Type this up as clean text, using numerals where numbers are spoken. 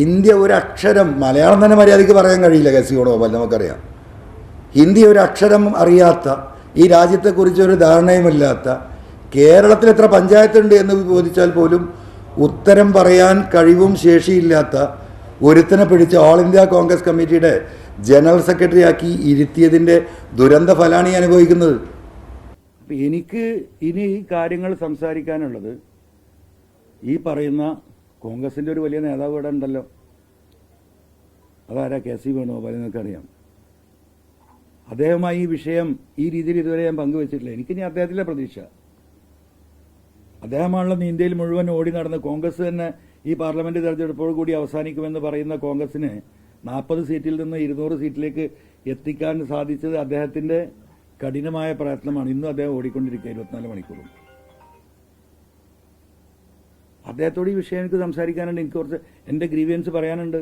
India ഒരക്ഷരം, മലയാളം തന്നെ മര്യാദയ്ക്ക് പറയാൻ കഴിയില്ല കെ.സി. വേണുഗോപാൽ, നമുക്കറിയാം. ഹിന്ദി ഒരക്ഷരം അറിയാത്ത, ഈ രാജ്യത്തെക്കുറിച്ചൊരു ധാരണയുമില്ലാത്ത, കേരളത്തിൽ എത്ര പഞ്ചായത്തുണ്ട് എന്ന് ചോദിച്ചാൽ പോലും ഉത്തരം പറയാൻ കഴിവും ശേഷിയില്ലാത്ത ഒരുത്തനെ പിടിച്ച് ഓൾ ഇന്ത്യ കോൺഗ്രസ് കമ്മിറ്റിയുടെ ജനറൽ സെക്രട്ടറി ആക്കി ഇരുത്തിയതിൻ്റെ ദുരന്ത ഫലമാണ് ഈ അനുഭവിക്കുന്നത്. അപ്പം എനിക്ക് ഇനി ഈ കാര്യങ്ങൾ സംസാരിക്കാനുള്ളത്, ഈ പറയുന്ന കോൺഗ്രസിൻ്റെ ഒരു വലിയ നേതാവ് ഇവിടെ ഉണ്ടല്ലോ, അതാരാ? കെ.സി. വേണുഗോപാൽ. നിങ്ങൾക്കറിയാം. അദ്ദേഹമായി ഈ വിഷയം ഈ രീതിയിൽ ഇതുവരെ ഞാൻ പങ്കുവച്ചിട്ടില്ല. എനിക്കിനി അദ്ദേഹത്തിലെ പ്രതീക്ഷ, അദ്ദേഹമാണല്ലോ ഇന്ത്യയിൽ മുഴുവൻ ഓടി നടന്ന് കോൺഗ്രസ് തന്നെ ഈ പാർലമെന്റ് തെരഞ്ഞെടുപ്പോട് കൂടി അവസാനിക്കുമെന്ന് പറയുന്ന കോൺഗ്രസിന് 40 സീറ്റിൽ നിന്ന് 200 സീറ്റിലേക്ക് എത്തിക്കാൻ സാധിച്ചത് അദ്ദേഹത്തിന്റെ കഠിനമായ പ്രയത്നമാണ്. ഇന്നും അദ്ദേഹം ഓടിക്കൊണ്ടിരിക്കുക 24 മണിക്കൂറും. അദ്ദേഹത്തോട് ഈ വിഷയം എനിക്ക് സംസാരിക്കാനുണ്ട്. എനിക്ക് കുറച്ച് എൻ്റെ ഗ്രീവിയൻസ് പറയാനുണ്ട്.